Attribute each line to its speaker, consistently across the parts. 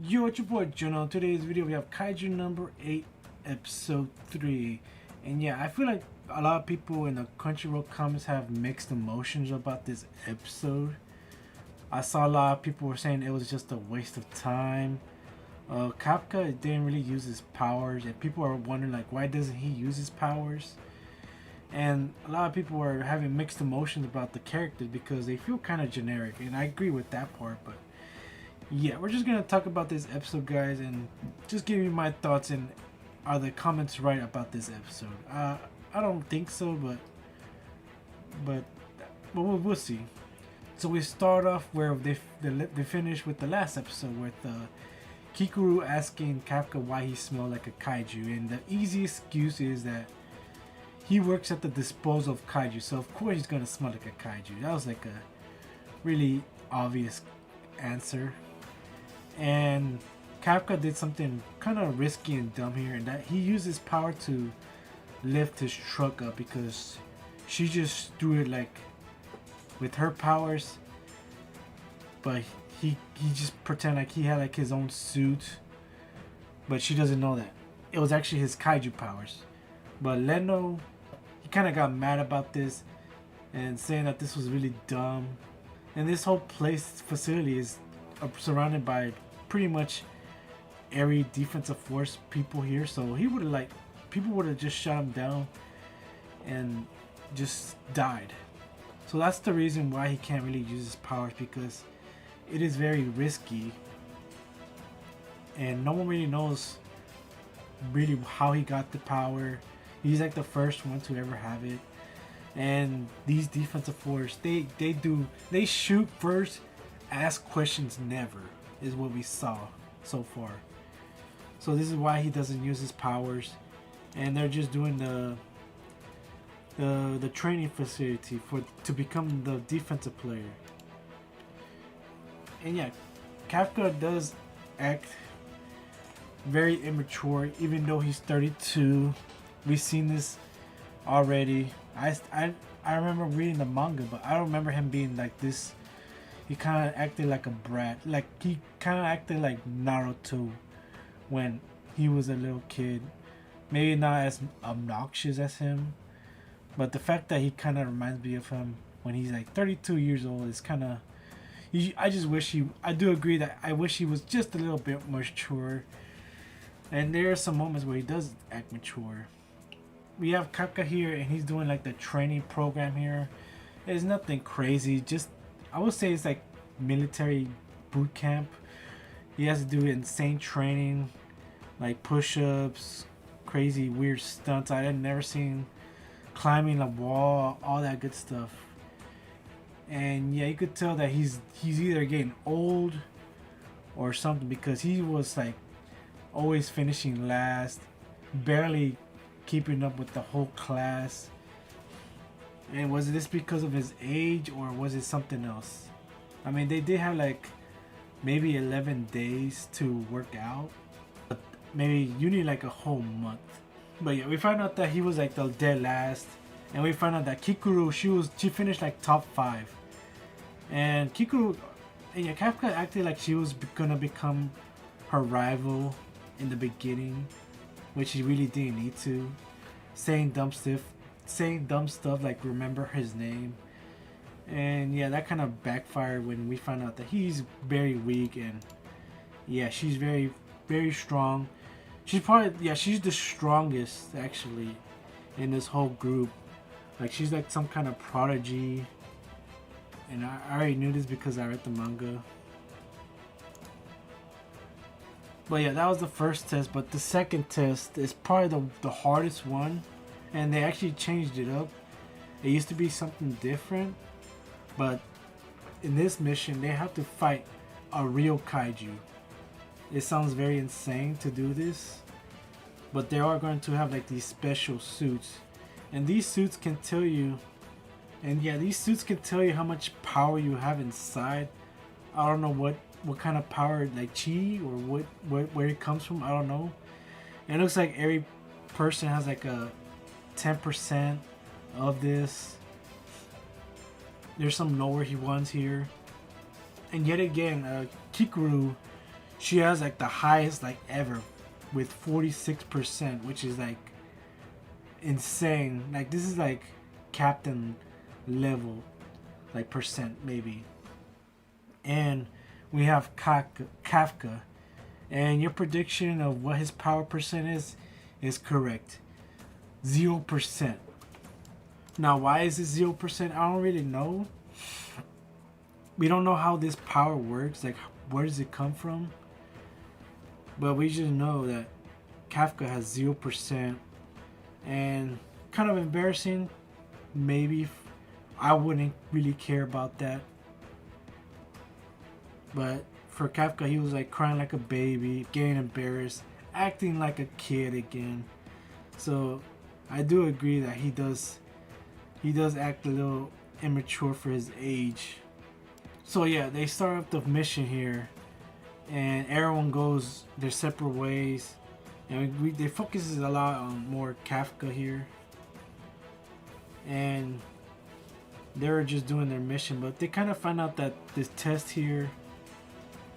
Speaker 1: Yo, it's your boy Juno. Today's video we have Kaiju number 8, episode 3. And yeah, I feel like a lot of people in the Crunchyroll comments have mixed emotions about this episode. I saw a lot of people were saying it was just a waste of time. Kapka didn't really use his powers, and people are wondering like why doesn't he use his powers? And a lot of people are having mixed emotions about the characters because they feel kind of generic, and I agree with that part, but yeah, we're just gonna talk about this episode, guys, and just give you my thoughts. And are the comments right about this episode? I don't think so, but we'll see. So we start off where they finish with the last episode with Kikuru asking Kafka why he smelled like a kaiju, and the easy excuse is that he works at the disposal of kaiju, so of course he's gonna smell like a kaiju. That was like a really obvious answer. And Kafka did something kind of risky and dumb here, and that he used his power to lift his truck up because she just threw it like with her powers, but he just pretended like he had like his own suit, but she doesn't know that it was actually his kaiju powers. But Leno, he kind of got mad about this and saying that this was really dumb, and this whole place facility is surrounded by pretty much every defensive force people here, so he would have like people would have just shot him down and just died. So that's the reason why he can't really use his powers, because it is very risky and no one really knows really how he got the power. He's like the first one to ever have it, and these defensive force they shoot first, ask questions never, is what we saw so far. So this is why he doesn't use his powers, and they're just doing the training facility to become the defensive player. And yeah, Kafka does act very immature, even though he's 32. We've seen this already. I remember reading the manga, but I don't remember him being like this. He kind of acted like a brat. Like he kind of acted like Naruto when he was a little kid. Maybe not as obnoxious as him, but the fact that he kind of reminds me of him when he's like 32 years old is kind of. I just wish he. I do agree that I wish he was just a little bit more mature. And there are some moments where he does act mature. We have Kapka here, and he's doing like the training program here. It's nothing crazy. Just I would say it's like military boot camp. He has to do insane training, like push-ups, crazy weird stunts I had never seen, climbing a wall, all that good stuff. And yeah, you could tell that he's either getting old or something, because he was like always finishing last, barely keeping up with the whole class. And was this because of his age, or was it something else? I mean, they did have like maybe 11 days to work out, but maybe you need like a whole month. But yeah, we found out that he was like the dead last, and we found out that Kikuru, she finished like top 5, and Kikuru, and yeah, Kafka acted like she was gonna become her rival in the beginning, which he really didn't need to, saying dumb stuff like remember his name. And yeah, that kind of backfired when we found out that he's very weak, and yeah, she's very very strong. She's the strongest actually in this whole group. Like she's like some kind of prodigy, and I already knew this because I read the manga. But yeah, that was the first test, but the second test is probably the hardest one, and they actually changed it up. It used to be something different, but in this mission they have to fight a real kaiju. It sounds very insane to do this, but they are going to have like these special suits, and these suits can tell you, how much power you have inside. I don't know what kind of power, like chi, or where it comes from. I don't know. And it looks like every person has like a 10% of this. There's some lower ones here, and yet again, Kikuru, She has like the highest like ever with 46%, which is like insane. Like this is like captain level, like percent maybe. And we have Kafka. And your prediction of what his power percent is correct. 0%. Now, why is it 0%? I don't really know. We don't know how this power works. Like, where does it come from? But we just know that Kafka has 0%. And kind of embarrassing. Maybe. I wouldn't really care about that. But for Kafka, he was like crying like a baby, getting embarrassed, acting like a kid again. So I do agree that he does act a little immature for his age. So yeah, they start up the mission here, and everyone goes their separate ways, and they focuses a lot on more Kafka here, and they're just doing their mission, but they kind of find out that this test here,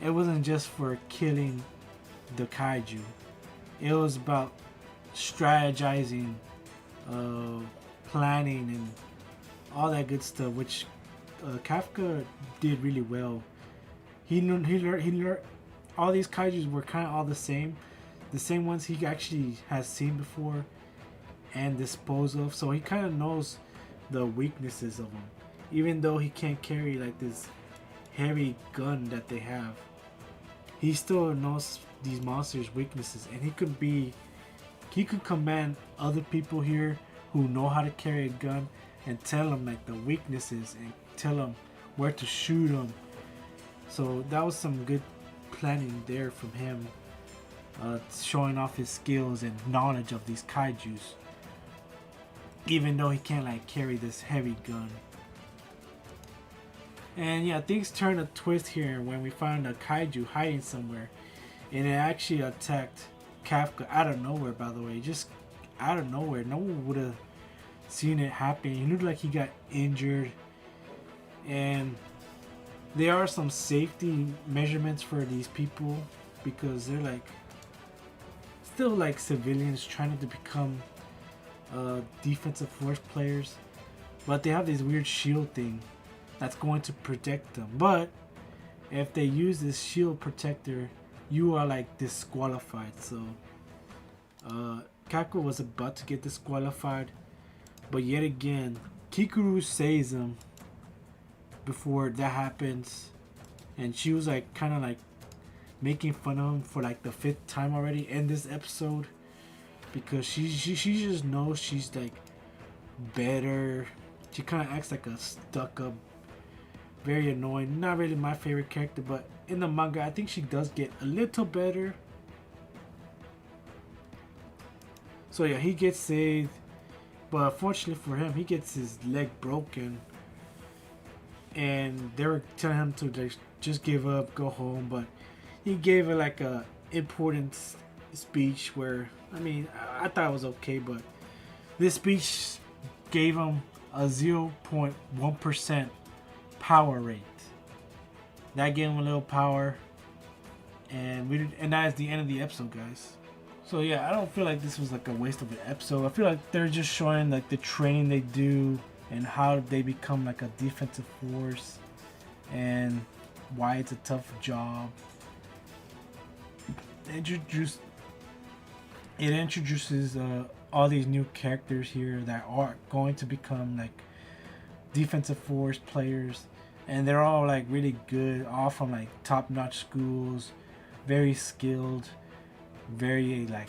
Speaker 1: it wasn't just for killing the kaiju. It was about strategizing, planning, and all that good stuff, which Kafka did really well. He learned all these kaijus were kind of all the same ones he actually has seen before and disposed of. So he kind of knows the weaknesses of them, even though he can't carry like this heavy gun that they have. He still knows these monsters' weaknesses, and he could command other people here who know how to carry a gun and tell them like the weaknesses and tell them where to shoot them. So that was some good planning there from him, showing off his skills and knowledge of these kaijus, even though he can't like carry this heavy gun. And yeah, things turn a twist here when we find a kaiju hiding somewhere, and it actually attacked Kafka out of nowhere. By the way, just out of nowhere, no one would have seen it happen. He looked like he got injured, and there are some safety measurements for these people because they're like still like civilians trying to become defensive force players, but they have this weird shield thing that's going to protect them. But if they use this shield protector, you are like disqualified. So Kako was about to get disqualified, but yet again Kikuru saves him before that happens, and she was like kind of like making fun of him for like the 5th time already in this episode, because she just knows she's like better. She kind of acts like a stuck up, very annoying, not really my favorite character, but in the manga I think she does get a little better. So yeah, he gets saved, but unfortunately for him, he gets his leg broken, and they were telling him to like just give up, go home, but he gave it like a important speech where, I mean, I thought it was okay, but this speech gave him a 0.1% power rate. That gave him a little power, and that is the end of the episode, guys. So yeah, I don't feel like this was like a waste of an episode. I feel like they're just showing like the training they do and how they become like a defensive force and why it's a tough job. It introduces all these new characters here that are going to become like defensive force players, and they're all like really good, all from like top-notch schools, very skilled, very like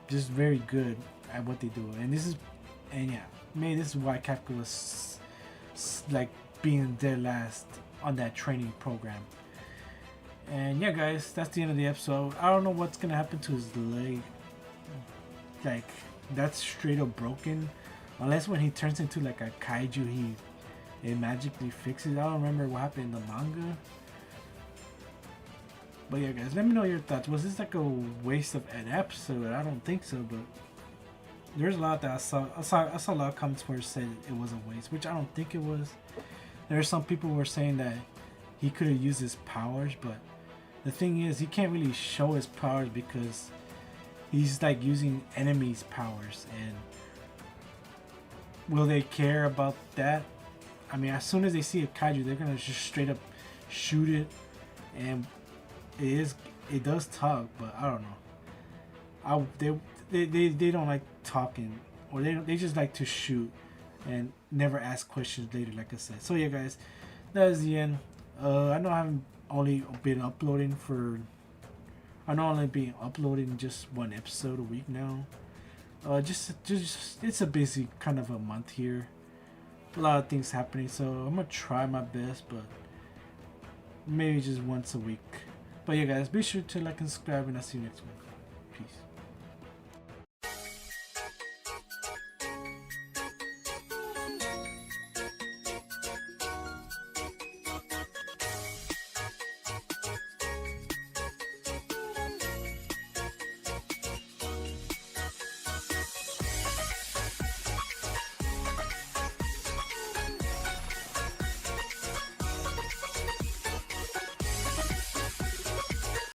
Speaker 1: just very good at what they do. And this is why Kafka was like being dead last on that training program. And yeah, guys, that's the end of the episode. I don't know what's gonna happen to his leg. Like, that's straight up broken, unless when he turns into like a kaiju, it magically fixes. I don't remember what happened in the manga. But yeah, guys, let me know your thoughts. Was this like a waste of an episode? I don't think so, but there's a lot that I saw a lot of comments where it said it was a waste, which I don't think it was. There are some people who were saying that he could have used his powers, but the thing is, he can't really show his powers because he's like using enemies' powers, and will they care about that? I mean, as soon as they see a kaiju, they're gonna just straight up shoot it, and it does talk, but I don't know. They don't like talking, or they just like to shoot and never ask questions later, like I said. So yeah, guys, that is the end. I know I haven't only been uploading for. I know I've only been uploading just one episode a week now. Just it's a busy kind of a month here. A lot of things happening, so I'm gonna try my best, but maybe just once a week. But yeah, guys, be sure to like and subscribe, and I'll see you next week. Peace.